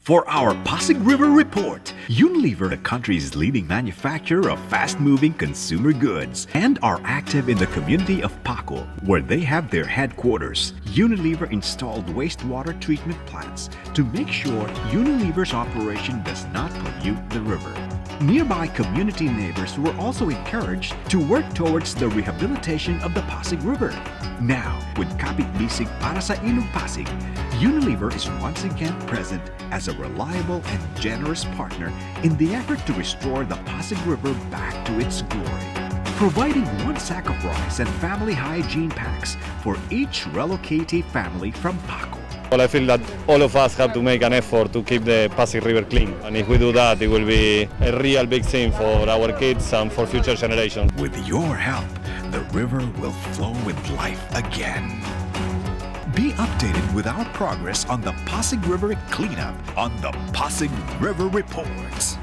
For our Pasig River Report, Unilever, the country's leading manufacturer of fast-moving consumer goods, and are active in the community of Paco, where they have their headquarters. Unilever installed wastewater treatment plants to make sure Unilever's operation does not pollute the river. Nearby community neighbors were also encouraged to work towards the rehabilitation of the Pasig River. Now, with Kapit Bisig para sa Ilog Pasig, Unilever is once again present as a reliable and generous partner in the effort to restore the Pasig River back to its glory. Providing 1 sack of rice and family hygiene packs for each relocatee family from Paco. Well, I feel that all of us have to make an effort to keep the Pasig River clean. And if we do that, it will be a real big thing for our kids and for future generations. With your help, the river will flow with life again. Be updated with our progress on the Pasig River cleanup on the Pasig River Reports.